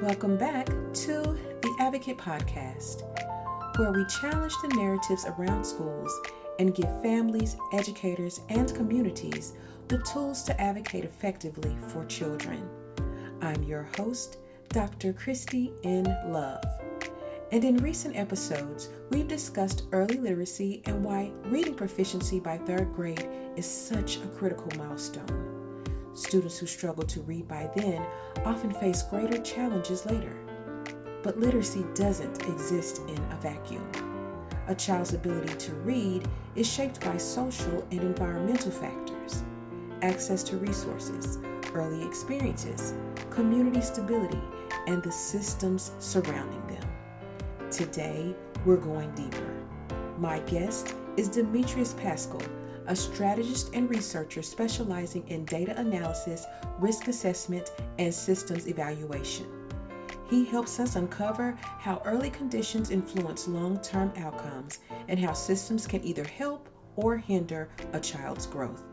Welcome back to the Advocate Podcast, where we challenge the narratives around schools and give families, educators, and communities the tools to advocate effectively for children. I'm your host, Dr. Christy N. Love. And in recent episodes, we've discussed early literacy and why reading proficiency by third grade is such a critical milestone. Students who struggle to read by then often face greater challenges later. But literacy doesn't exist in a vacuum. A child's ability to read is shaped by social and environmental factors, access to resources, early experiences, community stability, and the systems surrounding them. Today, we're going deeper. My guest is Demetrius Pascal, a strategist and researcher specializing in data analysis, risk assessment, and systems evaluation. He helps us uncover how early conditions influence long-term outcomes and how systems can either help or hinder a child's growth.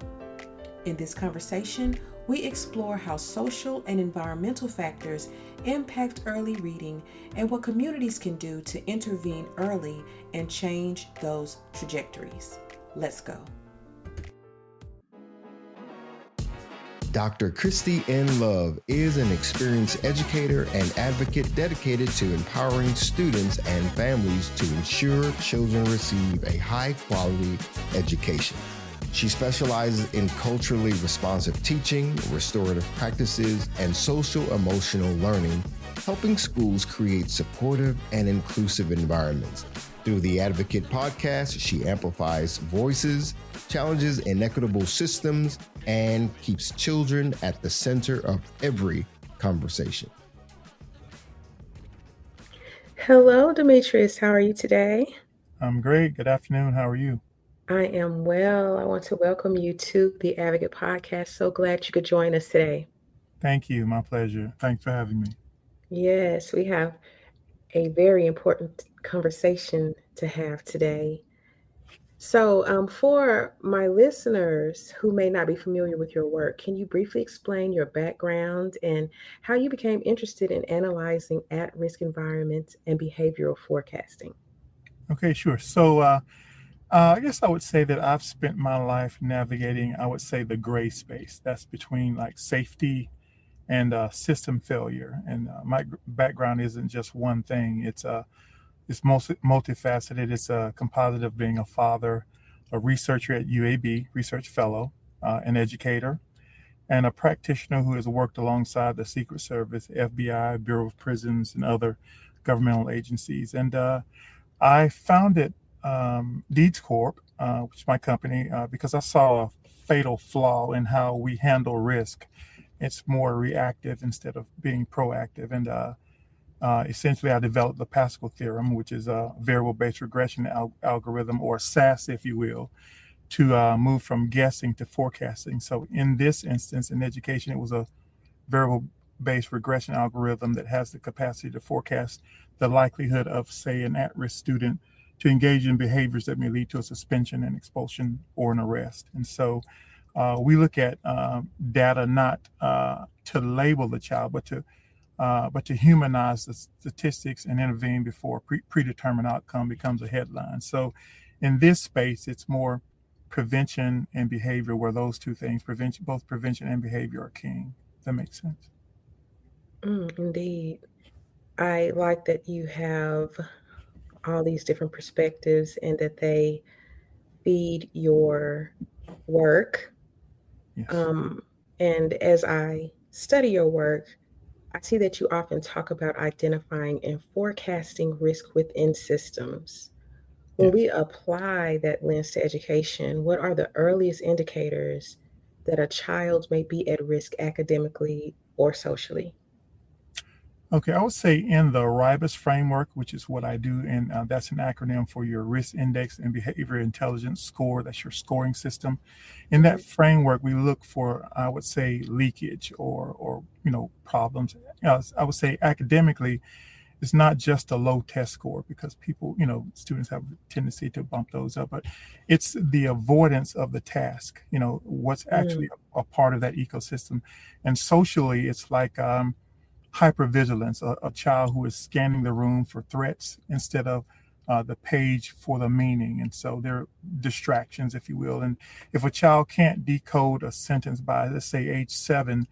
In this conversation, we explore how social and environmental factors impact early reading and what communities can do to intervene early and change those trajectories. Let's go. Dr. Christy N. Love is an experienced educator and advocate dedicated to empowering students and families to ensure children receive a high-quality education. She specializes in culturally responsive teaching, restorative practices, and social-emotional learning, helping schools create supportive and inclusive environments. Through the Advocate Podcast, she amplifies voices, challenges inequitable systems, and keeps children at the center of every conversation. Hello, Demetrius. How are you today? I'm great. Good afternoon. How are you? I am well. I want to welcome you to the Advocate Podcast. So glad you could join us today. Thank you. My pleasure. Thanks for having me. Yes, we have a very important conversation to have today. So, for my listeners who may not be familiar with your work, can you briefly explain your background and how you became interested in analyzing at-risk environments and behavioral forecasting? Okay, sure. So I guess I would say that I've spent my life navigating, I would say, the gray space. That's between like safety and system failure. And my background isn't just one thing. It's multifaceted. It's a composite of being a father, a researcher at UAB, research fellow, an educator, and a practitioner who has worked alongside the Secret Service, FBI, Bureau of Prisons, and other governmental agencies. And I founded Deeds Corp, which is my company, because I saw a fatal flaw in how we handle risk. It's more reactive instead of being proactive. And essentially, I developed the Pascal theorem, which is a variable-based regression algorithm, or SAS, if you will, to move from guessing to forecasting. So in this instance, in education, it was a variable-based regression algorithm that has the capacity to forecast the likelihood of, say, an at-risk student to engage in behaviors that may lead to a suspension, an expulsion, or an arrest. And so we look at data not to label the child, but to humanize the statistics and intervene before predetermined outcome becomes a headline. So in this space, it's more prevention and behavior, where those two things, both prevention and behavior, are king. Does that make sense? Indeed. I like that you have all these different perspectives and that they feed your work. Yes. And as I study your work, I see that you often talk about identifying and forecasting risk within systems. When Yes. we apply that lens to education, what are the earliest indicators that a child may be at risk academically or socially? Okay, I would say in the RIBUS framework, which is what I do, and that's an acronym for your Risk Index and Behavior Intelligence Score. That's your scoring system. In that framework, we look for, I would say, leakage or problems. I would say academically, it's not just a low test score, because people, students have a tendency to bump those up, but it's the avoidance of the task, what's actually a part of that ecosystem. And socially, it's like hypervigilance, a child who is scanning the room for threats instead of the page for the meaning. And so there are distractions, if you will. And if a child can't decode a sentence by, let's say, age 7,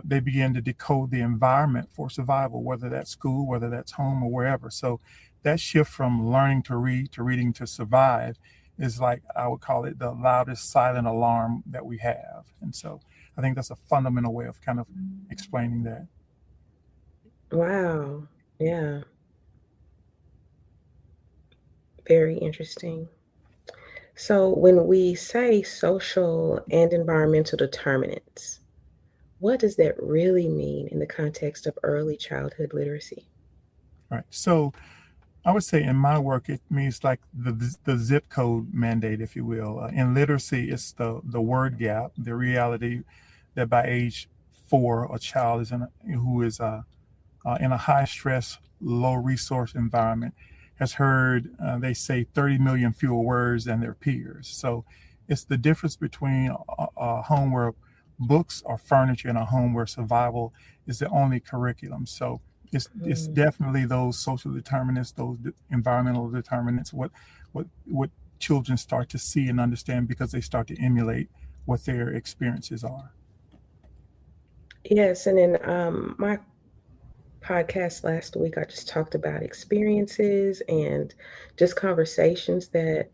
they begin to decode the environment for survival, whether that's school, whether that's home, or wherever. So that shift from learning to read to reading to survive is, like, I would call it, the loudest silent alarm that we have. And so I think that's a fundamental way of kind of explaining that. Wow. Yeah. Very interesting. So when we say social and environmental determinants, what does that really mean in the context of early childhood literacy? Right. So I would say in my work, it means like the zip code mandate, if you will. In literacy, it's the word gap, the reality that by age 4, a child is who is in a high stress, low resource environment has heard, they say, 30 million fewer words than their peers. So it's the difference between a home where books are furniture and a home where survival is the only curriculum. So it's definitely those social determinants, those environmental determinants, what children start to see and understand because they start to emulate what their experiences are. Yes, and in my podcast last week, I just talked about experiences and just conversations that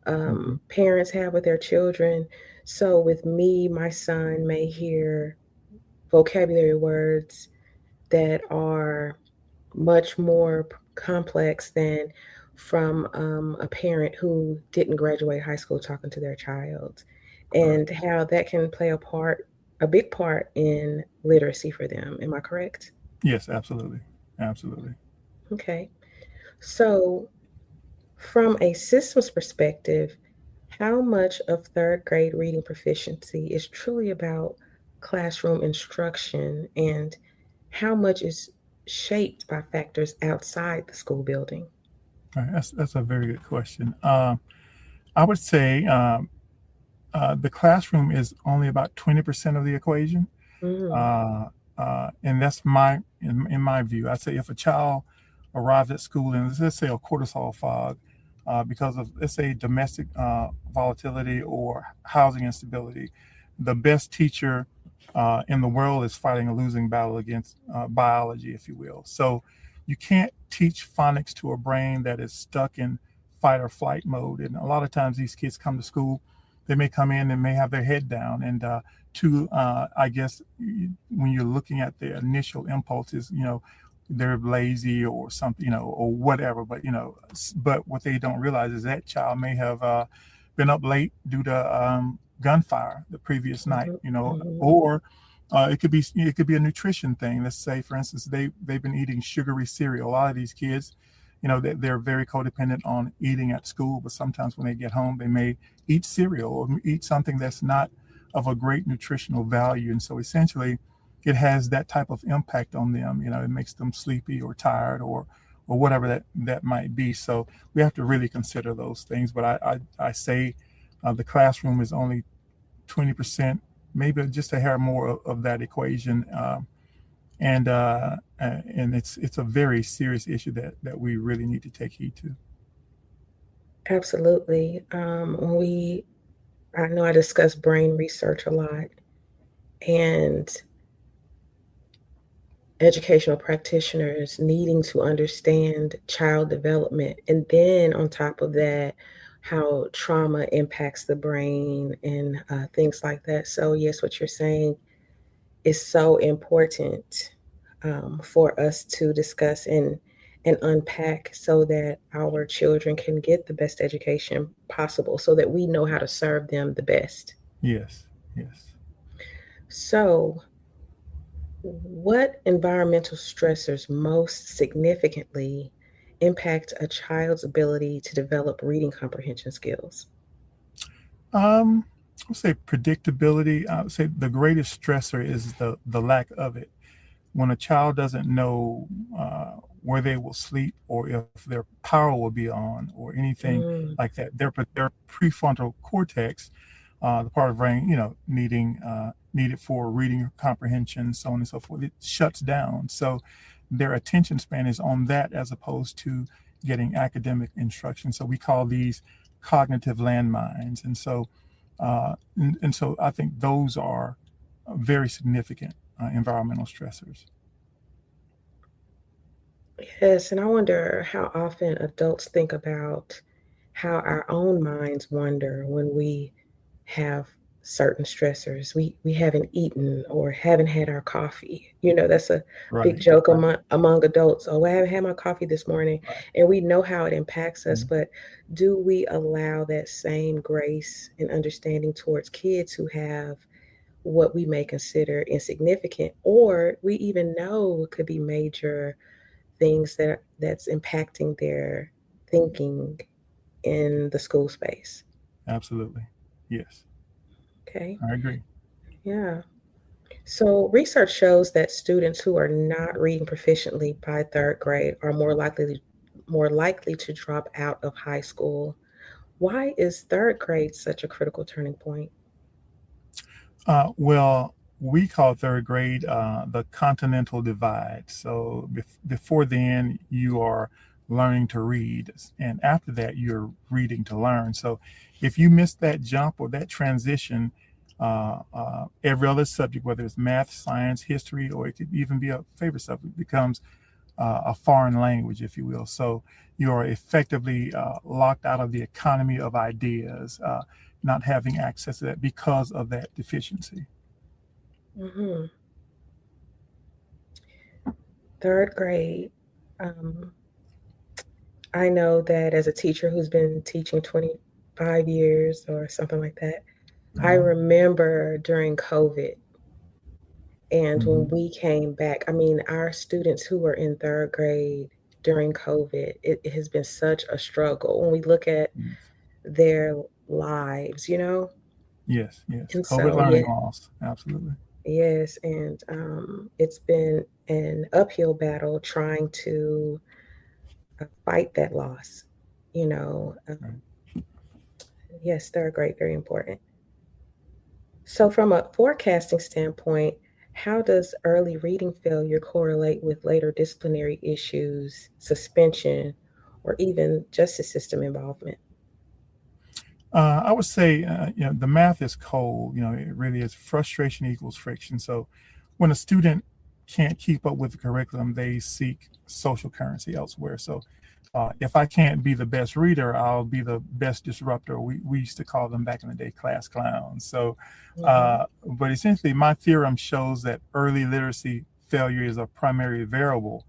Mm-hmm. parents have with their children. So with me, my son may hear vocabulary words that are much more complex than from a parent who didn't graduate high school talking to their child, Correct. and how that can play a big part in literacy for them. Am I correct? Yes, absolutely. Absolutely. Okay. So, from a systems perspective, how much of third grade reading proficiency is truly about classroom instruction, and how much is shaped by factors outside the school building? All right. That's a very good question. I would say the classroom is only about 20% of the equation. Mm, And that's in my view. I'd say if a child arrives at school in, let's say, a cortisol fog because of, let's say, domestic volatility or housing instability, the best teacher in the world is fighting a losing battle against biology, if you will. So you can't teach phonics to a brain that is stuck in fight or flight mode. And a lot of times these kids come to school, they may come in and may have their head down. And I guess when you're looking at the initial impulses, they're lazy or something, or whatever. But what they don't realize is that child may have been up late due to gunfire the previous night, mhm, mhm, or it could be a nutrition thing. Let's say, for instance, they've been eating sugary cereal. A lot of these kids, they're very codependent on eating at school, but sometimes when they get home, they may eat cereal or eat something that's not of a great nutritional value. And so essentially it has that type of impact on them. It makes them sleepy or tired or whatever that might be. So we have to really consider those things. But I say the classroom is only 20%, maybe just a hair more of that equation. And it's a very serious issue that we really need to take heed to. absolutely. I know I discuss brain research a lot, and educational practitioners needing to understand child development. And then on top of that, how trauma impacts the brain and things like that. So, yes, what you're saying is so important for us to discuss and unpack so that our children can get the best education possible so that we know how to serve them the best. Yes, yes. So, what environmental stressors most significantly impact a child's ability to develop reading comprehension skills? Um, I would say predictability. I would say the greatest stressor is the lack of it. When a child doesn't know where they will sleep or if their power will be on or anything Mm, like that, their prefrontal cortex the part of brain, needed for reading comprehension, so on and so forth. It shuts down. So their attention span is on that as opposed to getting academic instruction. So we call these cognitive landmines. And so I think those are very significant environmental stressors. Yes, and I wonder how often adults think about how our own minds wander when we have certain stressors. We haven't eaten or haven't had our coffee. That's a big Right, joke right, among adults. Oh, I haven't had my coffee this morning. right. And we know how it impacts us, Mhm. but do we allow that same grace and understanding towards kids who have what we may consider insignificant, or we even know could be major things that's impacting their thinking in the school space? Absolutely. Yes, Okay. I agree. Yeah. So research shows that students who are not reading proficiently by third grade are more likely to drop out of high school. Why is third grade such a critical turning point? Well, we call third grade the continental divide. So before then, you are learning to read, and after that, you're reading to learn. So if you miss that jump or that transition, every other subject, whether it's math, science, history, or it could even be a favorite subject, becomes a foreign language, if you will. So you're effectively locked out of the economy of ideas, not having access to that because of that deficiency. Hmm. Third grade. Um, I know that as a teacher who's been teaching 25 years or something like that, I Uh, remember during COVID and when mhm. we came back, I mean, our students who were in third grade during COVID, it has been such a struggle when we look at Yes, their lives. yes, yes. And COVID so, learning yeah, loss. Absolutely. yes, and it's been an uphill battle trying to fight that loss. You know, Right. yes, third grade, very important. So, from a forecasting standpoint, how does early reading failure correlate with later disciplinary issues, suspension, or even justice system involvement? I would say, the math is cold. It really is. Frustration equals friction. So, when a student can't keep up with the curriculum, they seek social currency elsewhere. So, if I can't be the best reader, I'll be the best disruptor. We used to call them back in the day class clowns. So, Hmm. but essentially, my theorem shows that early literacy failure is a primary variable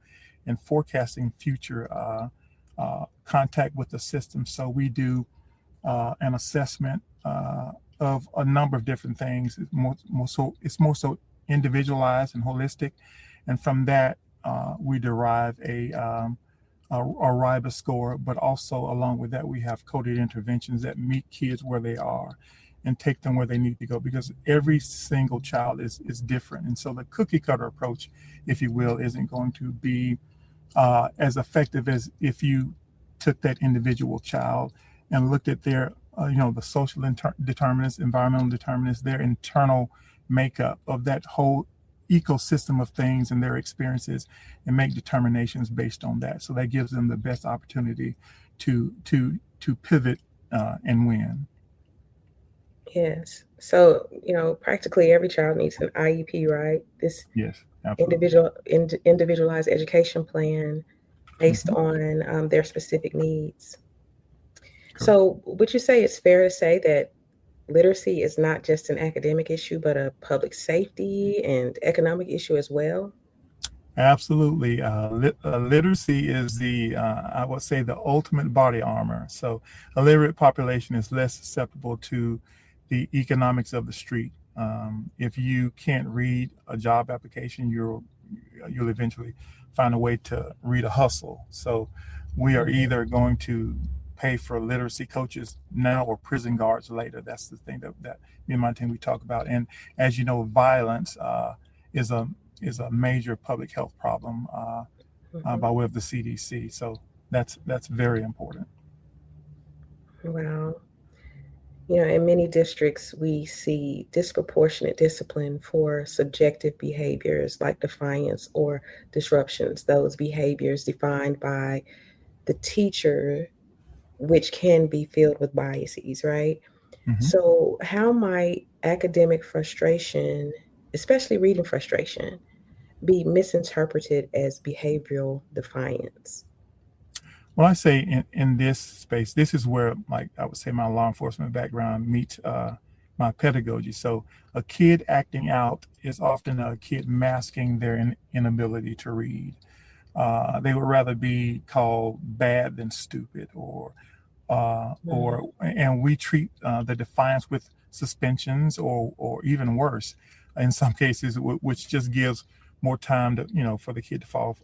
in forecasting future contact with the system. So, we do an assessment of a number of different things. It's more so individualized and holistic, and from that we derive a RIBA score. But also along with that, we have coded interventions that meet kids where they are and take them where they need to go, because every single child is different. And so the cookie cutter approach, if you will, isn't going to be as effective as if you took that individual child and looked at their, the social determinants, environmental determinants, their internal makeup of that whole ecosystem of things and their experiences, and make determinations based on that. So that gives them the best opportunity to pivot and win. Yes. So, practically every child needs an IEP, right? This Yes, absolutely. individualized education plan based Hmm. on their specific needs. Correct. So, would you say it's fair to say that literacy is not just an academic issue, but a public safety and economic issue as well? Absolutely. Literacy is I would say, the ultimate body armor. So a literate population is less susceptible to the economics of the street. If you can't read a job application, you'll eventually find a way to read a hustle. So we are Mhm. either going to pay for literacy coaches now or prison guards later. That's the thing that me and my team we talk about. And as you know, violence is a is a major public health problem Mhm. by way of the CDC. So that's very important. Wow. In many districts, we see disproportionate discipline for subjective behaviors like defiance or disruptions, those behaviors defined by the teacher, which can be filled with biases, right? Hmm. So, how might academic frustration, especially reading frustration, be misinterpreted as behavioral defiance? Well, I say in this space, this is where, like, I would say my law enforcement background meets my pedagogy. So a kid acting out is often a kid masking their inability to read. They would rather be called bad than stupid, Mm, and we treat the defiance with suspensions or even worse, in some cases, which just gives more time to for the kid to fall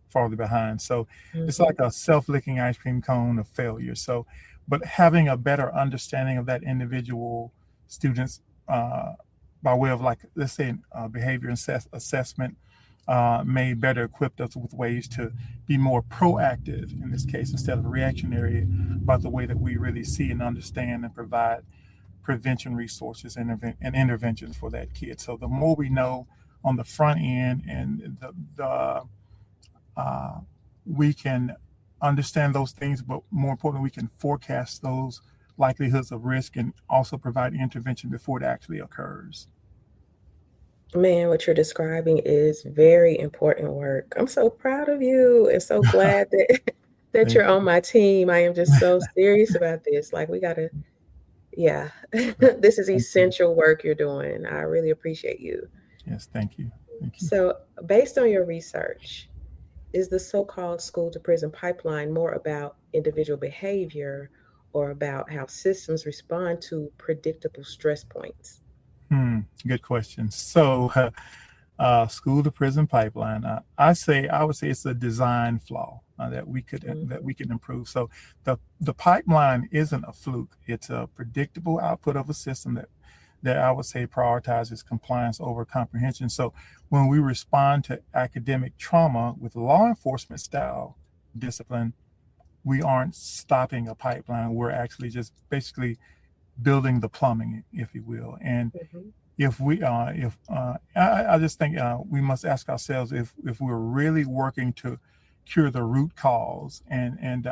farther behind. So it's mhm. like a self-licking ice cream cone of failure. So, but having a better understanding of that individual students by way of, like, let's say, behavior assessment may better equip us with ways to be more proactive in this case instead of reactionary about the way that we really see and understand and provide prevention resources and interventions for that kid. So the more we know on the front end, and uh, we can understand those things, but more importantly, we can forecast those likelihoods of risk and also provide intervention before it actually occurs. Man, what you're describing is very important work. I'm so proud of you and so glad that that Thank you're on you. my team. I am just so serious about this. Like we gotta, yeah. This is Thank you. essential work you're doing. I really appreciate you. Yes, thank you. Thank you. So, based on your research, is the so-called school to prison pipeline more about individual behavior or about how systems respond to predictable stress points? Good question. So, school to prison pipeline. I would say it's a design flaw that Mhm. we can improve. So the pipeline isn't a fluke. It's a predictable output of a system that I would say prioritizes compliance over comprehension. So when we respond to academic trauma with law enforcement style discipline, we aren't stopping a pipeline. We're actually just basically building the plumbing, if you will. And Mhm. if we if I just think we must ask ourselves if we're really working to cure the root cause, and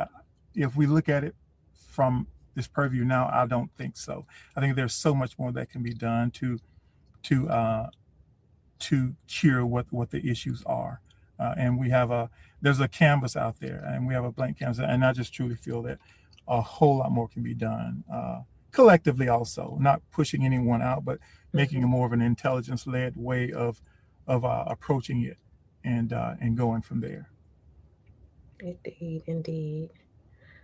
if we look at it from this purview now, I don't think so. I think there's so much more that can be done to uh, to cure what the issues are. And we have there's a canvas out there, and we have a blank canvas, and I just truly feel that a whole lot more can be done collectively. Also, not pushing anyone out, but making Mhm. a more of an intelligence-led way of approaching it, and going from there. Indeed, indeed.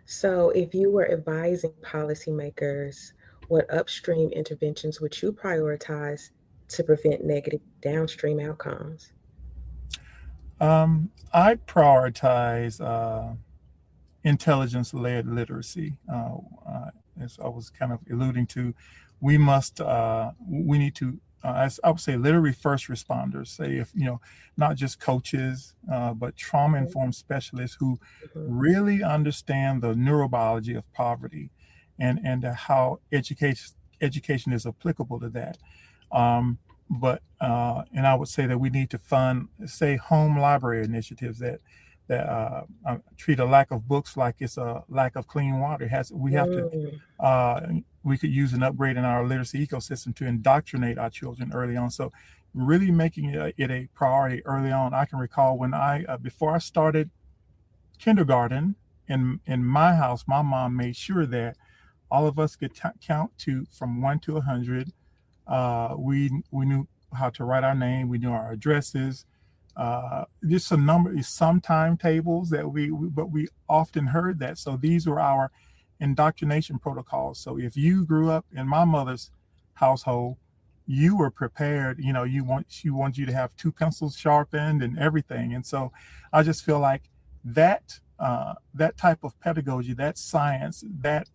So, if you were advising policymakers, what upstream interventions would you prioritize to prevent negative downstream outcomes? I prioritize intelligence-led literacy. As I was kind of alluding to, we need to, as I would say, literally first responders. Say, if not just coaches, but Mhm, trauma-informed specialists who mhm, really understand the neurobiology of poverty, and how education is applicable to that. But and I would say that we need to fund, say, home library initiatives that treat a lack of books like it's a lack of clean water. We have to mm, uh, we could use an upgrade in our literacy ecosystem to indoctrinate our children early on. So really making it a priority early on. I can recall when before I started kindergarten in my house, my mom made sure that all of us could count to from 1 to 100. We knew how to write our name. We knew our addresses. Just some timetables that but we often heard that. So these were our indoctrination protocols. So if you grew up in my mother's household, you were prepared. She wants you to have two pencils sharpened and everything. And so I just feel like that type of pedagogy, that science, that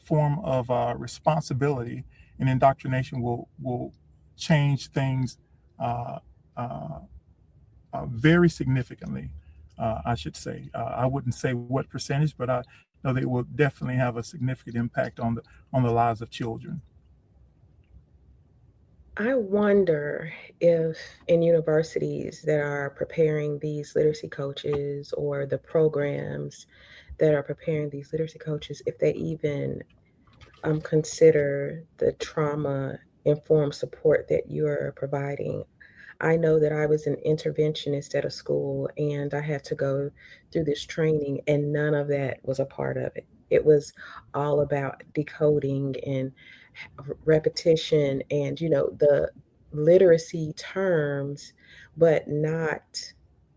form of responsibility and indoctrination will change things uh, uh, very significantly. I should say. I wouldn't say what percentage, but know that it will definitely have a significant impact on the lives of children. I wonder if in universities that are preparing these literacy coaches or the programs that are preparing these literacy coaches, if they even consider the trauma informed support that you're providing. I know that I was an interventionist at a school and I had to go through this training, and none of that was a part of it. It was all about decoding and repetition and, the literacy terms, but not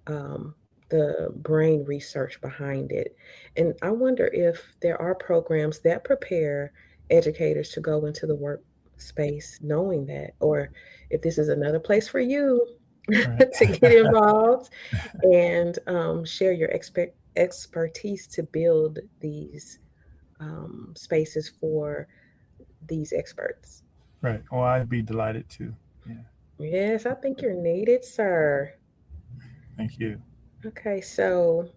um, the brain research behind it. And I wonder if there are programs that prepare educators to go into the workspace knowing that, or if this is another place for you Right. to get involved and share your expertise to build these spaces for these experts. Right. Well, I'd be delighted to. Yeah. Yes, I think you're needed, sir. Thank you. Okay, so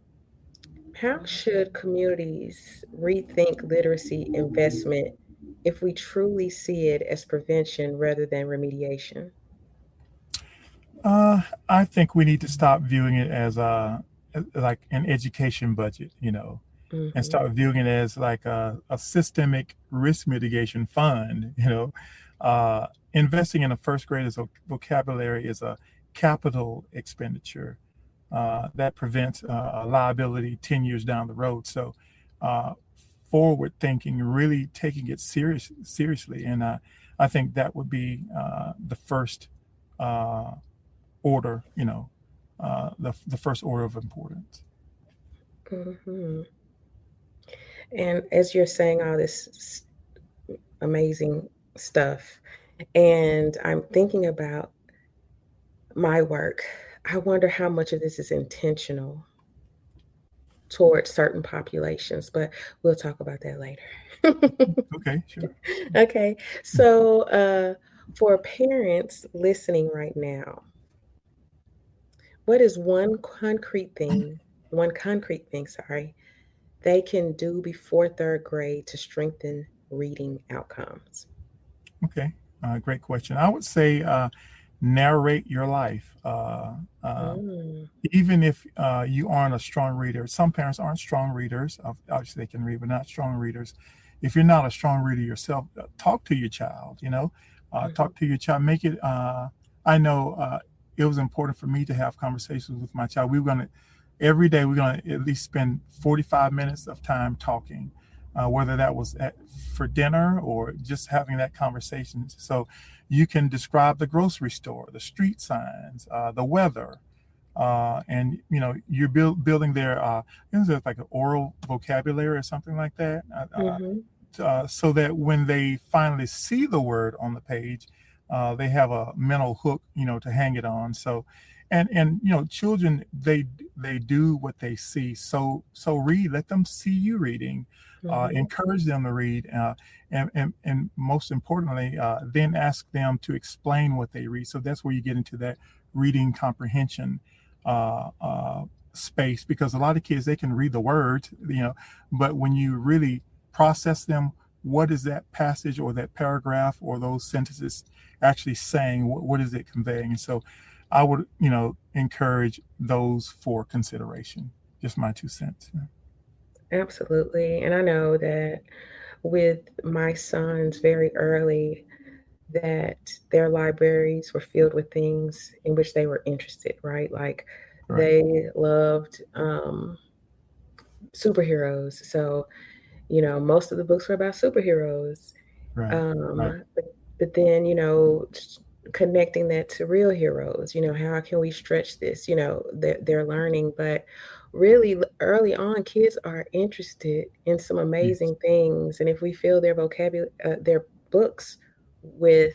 how should communities rethink literacy investment if we truly see it as prevention rather than remediation? I think we need to stop viewing it as like an education budget, and Hmm. start viewing it as like a systemic risk mitigation fund. Investing in a first grader's vocabulary is a capital expenditure that prevents a liability 10 years down the road. So uh, forward thinking, really taking it seriously. And I think that would be the first uh, order, the first order of importance. Hmm. And as you're saying all this amazing stuff, and I'm thinking about my work, I wonder how much of this is intentional towards certain populations, but we'll talk about that later. Okay, sure. Okay. So, for parents listening right now, what is one concrete thing, sorry, they can do before third grade to strengthen reading outcomes? Okay, great question. I would say narrate your life. Mm, Even if you aren't a strong reader, some parents aren't strong readers. Obviously, they can read, but not strong readers. If you're not a strong reader yourself, talk to your child. mhm, Talk to your child. Make it. I know it was important for me to have conversations with my child. We were gonna every day. We're gonna at least spend 45 minutes of time talking, whether that was for dinner or just having that conversation. So you can describe the grocery store, the street signs, the weather, and you're building their like an oral vocabulary or something like that, mhm, so that when they finally see the word on the page, they have a mental hook, to hang it on. So, and children, they do what they see. So read, let them see you reading, mhm, encourage them to read, and most importantly, then ask them to explain what they read. So that's where you get into that reading comprehension space, because a lot of kids, they can read the words, but when you really process them, what is that passage or that paragraph or those sentences actually saying? What is it conveying? And so I would, encourage those for consideration. Just my 2 cents. absolutely. And I know that with my sons very early, that their libraries were filled with things in which they were interested, right? Like Right, they loved superheroes. So, most of the books were about superheroes. right, right, But then, connecting that to real heroes, how can we stretch this? They're learning, but really early on, kids are interested in some yes, amazing things. And if we fill their vocabulary, their books with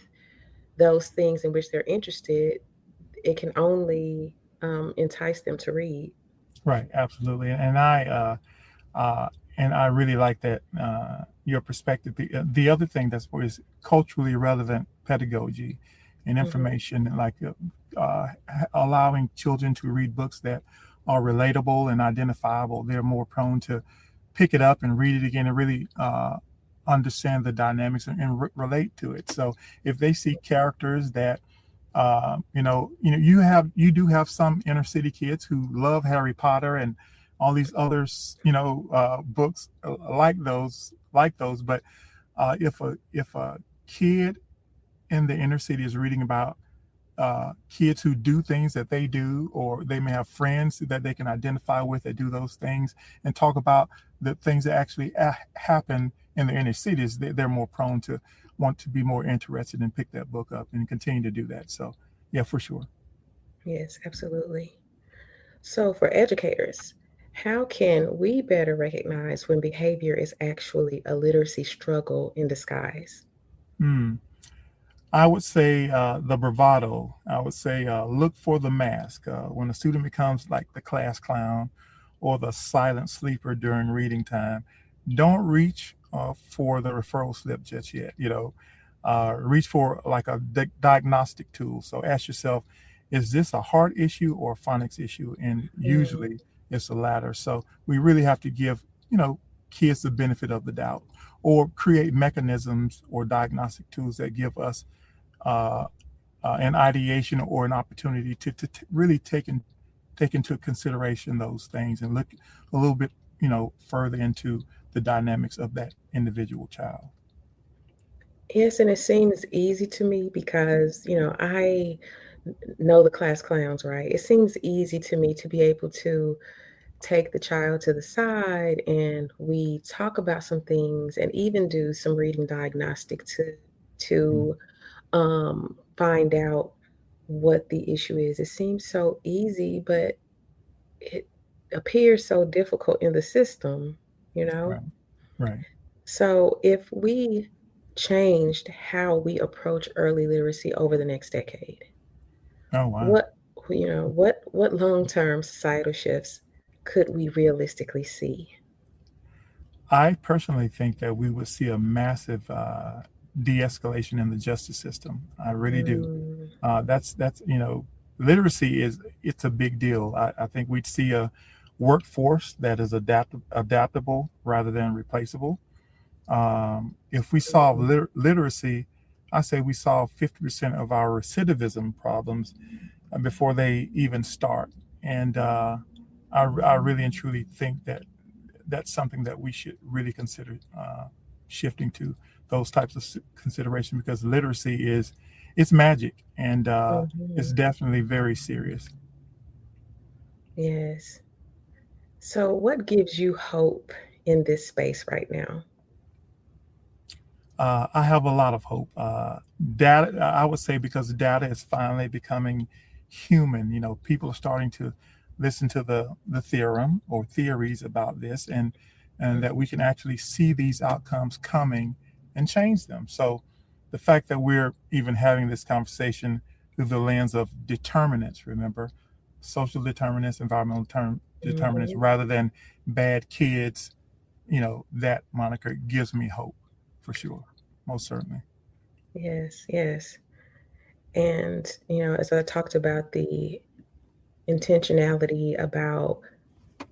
those things in which they're interested, it can only entice them to read. right, absolutely. And I really like that your perspective. The other thing that's is culturally relevant pedagogy and Hmm. information, like allowing children to read books that are relatable and identifiable. They're more prone to pick it up and read it again and really understand the dynamics and relate to it. So if they see characters that you do have some inner city kids who love Harry Potter and all these others, books like those. But if a kid in the inner city is reading about kids who do things that they do, or they may have friends that they can identify with that do those things, and talk about the things that actually happen in the inner cities, they're more prone to want to be more interested and pick that book up and continue to do that. So, yeah, for sure. Yes, absolutely. So, for educators, how can we better recognize when behavior is actually a literacy struggle in disguise? Hmm. I would say the bravado. I would say look for the mask. When a student becomes like the class clown or the silent sleeper during reading time, don't reach for the referral slip just yet. Reach for like a diagnostic tool. So ask yourself, is this a heart issue or a phonics issue? And Mm, usually it's the latter. So we really have to give, kids the benefit of the doubt, or create mechanisms or diagnostic tools that give us uh, an ideation or an opportunity to really take into consideration those things and look a little bit, further into the dynamics of that individual child. yes, and it seems easy to me because, I know the class clowns, right? It seems easy to me to be able to take the child to the side and we talk about some things and even do some reading diagnostic to find out what the issue is. It seems so easy, but it appears so difficult in the system, you know? Right. Right. So if we changed how we approach early literacy over the next decade, Oh, wow. what what long-term societal shifts could we realistically see? I personally think that we would see a massive de-escalation in the justice system. I really do. Mm, That's literacy it's a big deal. I think we'd see a workforce that is adaptable rather than replaceable. If we solve mhm. literacy, I say we solve 50% of our recidivism problems before they even start. And I really and truly think that that's something that we should really consider shifting to those types of consideration, because literacy is it's magic, and it's Mhm. definitely very serious. Yes. So what gives you hope in this space right now? I have a lot of hope. Data, I would say, because data is finally becoming human. People are starting to listen to the theorem or theories about this, and that we can actually see these outcomes coming and change them. So, the fact that we're even having this conversation through the lens of determinants, remember, social determinants, environmental determinants, Mhm. rather than bad kids, that moniker gives me hope for sure, most certainly. Yes, yes. And, as I talked about the intentionality about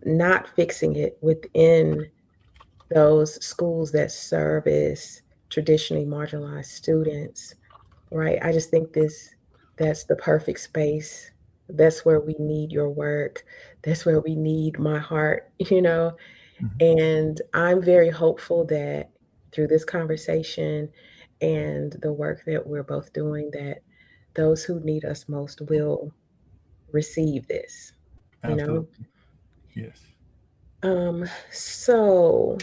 not fixing it within those schools that service traditionally marginalized students, right? I just think that's the perfect space. That's where we need your work. That's where we need my heart, Mhm. And I'm very hopeful that through this conversation and the work that we're both doing, that those who need us most will receive this, you know? Absolutely. Yes. So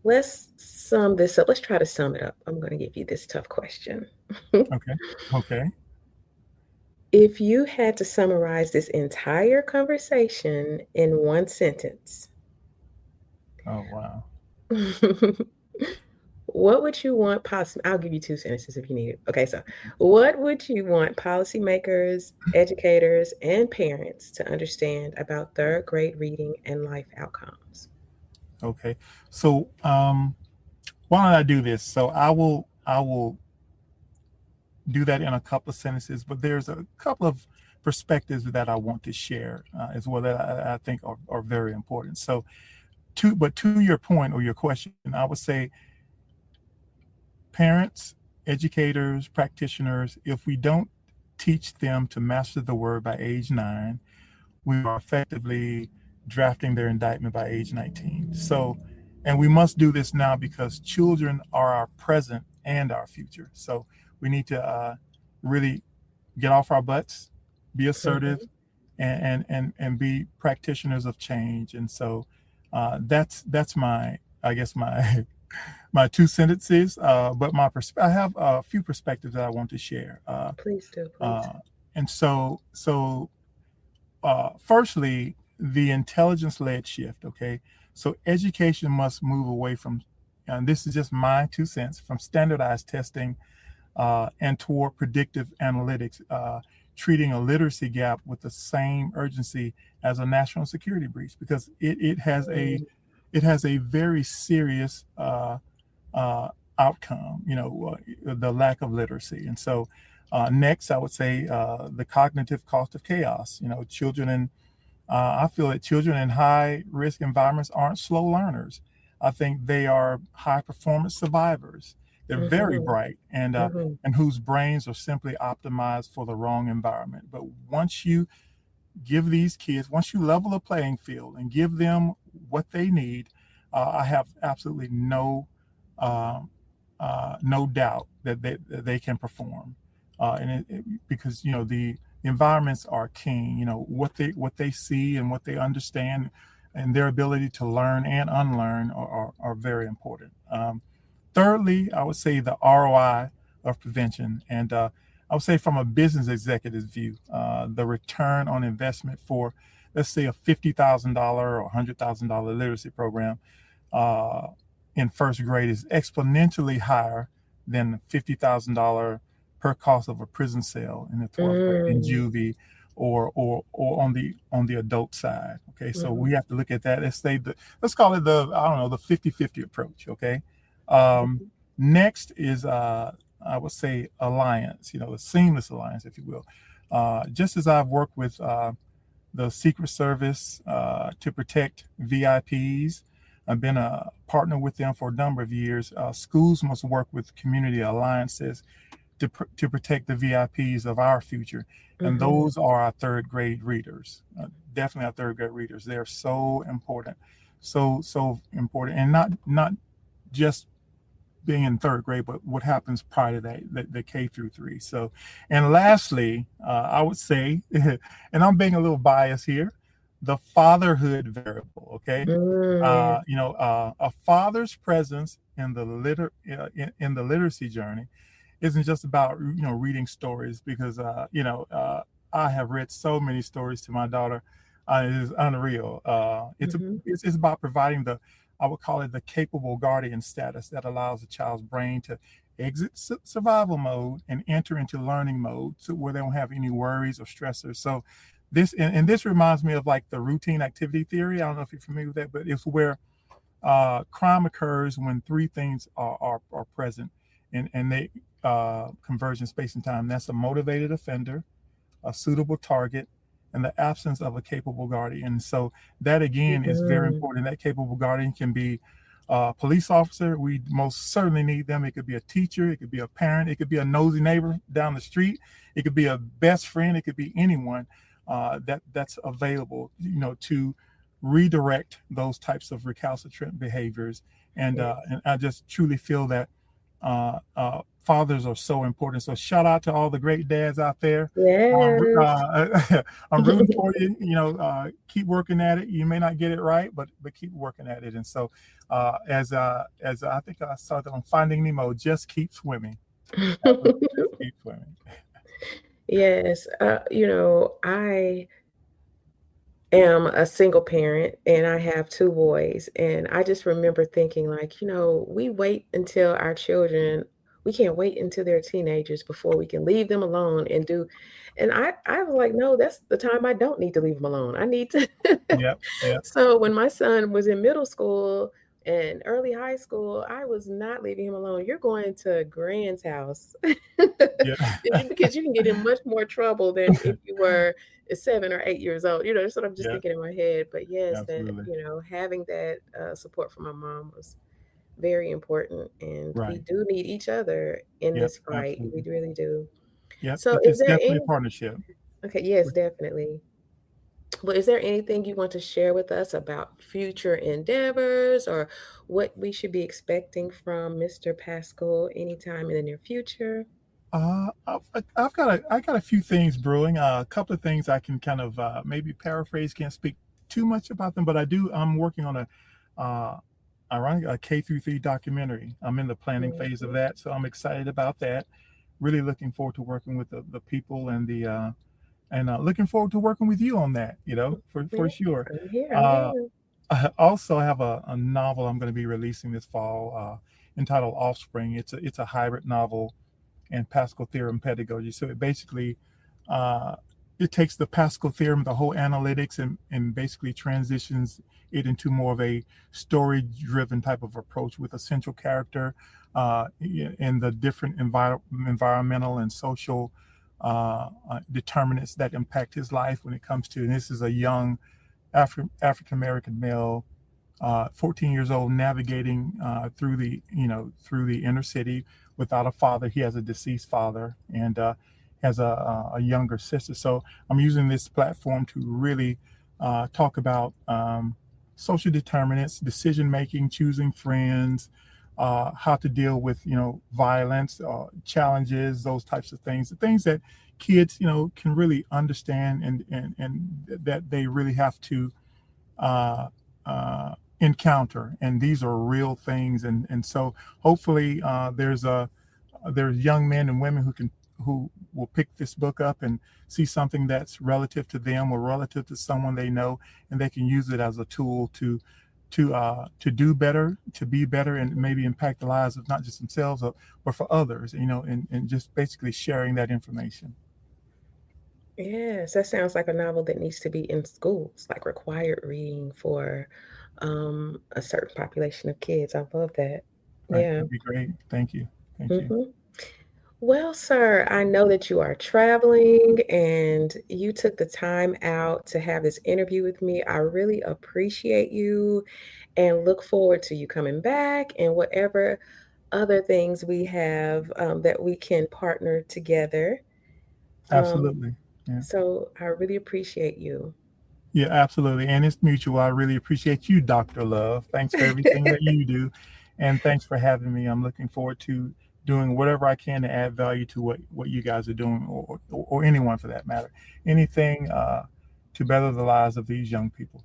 let's sum this up. Let's try to sum it up. I'm going to give you this tough question. Okay. Okay. If you had to summarize this entire conversation in one sentence, Oh, wow. what would you want policy I'll give you 2 sentences if you need it. Okay, so what would you want policymakers, educators, and parents to understand about third grade reading and life outcomes? Okay. So, why don't I do this? So I will do that in a couple of sentences, but there's a couple of perspectives that I want to share as well that I think are very important. So, to your point or your question, I would say parents, educators, practitioners, if we don't teach them to master the word by age 9, we are effectively drafting their indictment by age 19. So, and we must do this now because children are our present and our future. So we need to really get off our butts, be assertive, Mhm. and be practitioners of change. And so that's my, I guess, my my 2 sentences. But I have a few perspectives that I want to share. Please do, please. Uh, and firstly, the intelligence-led shift. Okay, so education must move away from, and this is just my 2 cents, from standardized testing and toward predictive analytics, treating a literacy gap with the same urgency as a national security breach, because it has Mm. a very serious uh, outcome. The lack of literacy, and so next, I would say the cognitive cost of chaos. Children in I feel that children in high risk environments aren't slow learners. I think they are high performance survivors. They're very Mhm. bright Mhm. and whose brains are simply optimized for the wrong environment. But once you give these kids, once you level the playing field and give them what they need, I have absolutely uh, no doubt that they can perform. Because the environments are king. What they see and what they understand, and their ability to learn and unlearn are very important. Thirdly, I would say the ROI of prevention, and I would say from a business executive's view, the return on investment for, let's say, a $50,000 or $100,000 literacy program uh, in first grade is exponentially higher than the $50,000 per cost of a prison cell in the 12th grade in Mm. juvie or on the adult side. Okay, so Mhm. we have to look at that. Let's call it the, I don't know, the 50-50 approach. Okay. Um, Mhm. Next is I would say alliance, a seamless alliance, if you will. Just as I've worked with the Secret Service to protect VIPs. I've been a partner with them for a number of years. Schools must work with community alliances to protect the VIPs of our future. And Mhm. those are our third grade readers, definitely our third grade readers. They're so important, so important. And not just being in third grade, but what happens prior to that, the K through 3. So, and lastly, I would say, and I'm being a little biased here, the fatherhood variable. Okay, Mm. a father's presence in the in the literacy journey isn't just about reading stories, because I have read so many stories to my daughter. It is unreal. Mhm. It's about providing the, I would call it, the capable guardian status that allows a child's brain to exit survival mode and enter into learning mode, so where they don't have any worries or stressors. So this reminds me of like the routine activity theory. I don't know if you're familiar with that, but it's where crime occurs when three things are present, and they converge in space and time. That's a motivated offender, a suitable target, and the absence of a capable guardian. So that again is very Mhm. important. That capable guardian can be a police officer. We most certainly need them. It could be a teacher. It could be a parent. It could be a nosy neighbor down the street. It could be a best friend. It could be anyone that's available, to redirect those types of recalcitrant behaviors. Yes. And I just truly feel that fathers are so important. So shout out to all the great dads out there. Yes. I'm rooting for you. Keep working at it. You may not get it right, but keep working at it. And so, as I think I saw that on Finding Nemo, just keep swimming. Absolutely, just keep swimming. Yes. I am a single parent and I have 2 boys, and I just remember thinking like, we can't wait until they're teenagers before we can leave them alone and do, and I was like, "No, that's the time I don't need to leave them alone. I need to." Yep. Yep. So when my son was in middle school, And early high school, I was not leaving him alone. You're going to Grand's house Yeah. because you can get in much more trouble than if you were 7 or 8 years old. That's what I'm just Yeah, thinking in my head. But yes, that, absolutely. having that support from my mom was very important. And we Right. do need each other in Yep, this fight. We absolutely. really do. Yep. So is It's there definitely a any, partnership. okay, yes, definitely. Well, is there anything you want to share with us about future endeavors or what we should be expecting from Mr. Pascal anytime in the near future? I got a few things brewing. A couple of things I can kind of maybe paraphrase. Can't speak too much about them, but I do. I'm working on uh, a K through 3 documentary. I'm in the planning phase of Mhm. that, so I'm excited about that. Really looking forward to working with the people and looking forward to working with you on that. For Yeah, sure. I'm here. I'm Uh, here. I also have a novel I'm going to be releasing this fall entitled Offspring. It's a hybrid novel and Pascal theorem pedagogy. So it basically uh, it takes the Pascal theorem, the whole analytics, and basically transitions it into more of a story-driven type of approach with a central character and the different environmental and social determinants that impact his life when it comes to. And this is a young African American male 14 years old, navigating through the inner city without a father. He has a deceased father and has a younger sister. So I'm using this platform to really talk about social determinants, decision making, choosing friends, how to deal with violence, challenges, those types of things, the things that kids can really understand and that they really have to uh, encounter, and these are real things, and so hopefully there's young men and women who will pick this book up and see something that's relative to them or relative to someone they know, and they can use it as a tool to do better, to be better, and maybe impact the lives of not just themselves but for others, and just basically sharing that information. Yes, that sounds like a novel that needs to be in schools, like required reading for a certain population of kids. I love that. Right, Yeah. that'd be great. Thank you. Thank you. hmm Well, sir, I know that you are traveling and you took the time out to have this interview with me. I really appreciate you and look forward to you coming back and whatever other things we have that we can partner together. Um, Absolutely. Yeah. so I really appreciate you. Yeah, absolutely. And it's mutual. I really appreciate you, Dr. Love. Thanks for everything that you do. And thanks for having me. I'm looking forward to doing whatever I can to add value to what you guys are doing, or anyone for that matter. Anything to better the lives of these young people.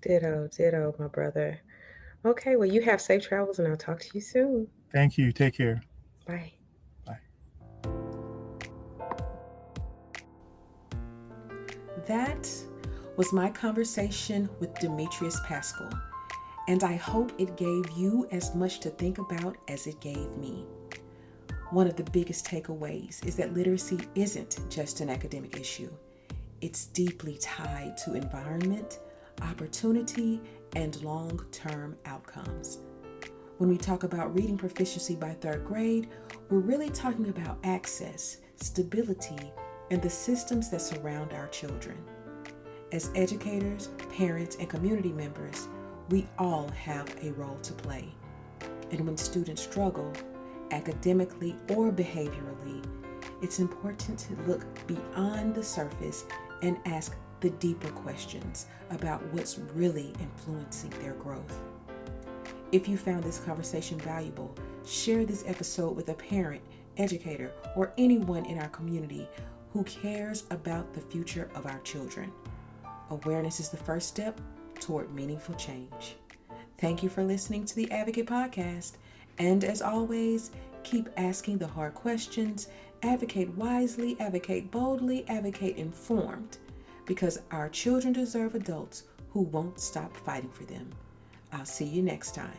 Ditto, ditto, my brother. Okay, well, you have safe travels and I'll talk to you soon. Thank you. Take care. Bye. Bye. That was my conversation with Demetrius Pascal, and I hope it gave you as much to think about as it gave me. One of the biggest takeaways is that literacy isn't just an academic issue. It's deeply tied to environment, opportunity, and long-term outcomes. When we talk about reading proficiency by third grade, we're really talking about access, stability, and the systems that surround our children. As educators, parents, and community members, we all have a role to play. And when students struggle, academically or behaviorally, it's important to look beyond the surface and ask the deeper questions about what's really influencing their growth. If you found this conversation valuable, share this episode with a parent, educator, or anyone in our community who cares about the future of our children. Awareness is the first step toward meaningful change. Thank you for listening to the Advocate Podcast. And as always, keep asking the hard questions, advocate wisely, advocate boldly, advocate informed, because our children deserve adults who won't stop fighting for them. I'll see you next time.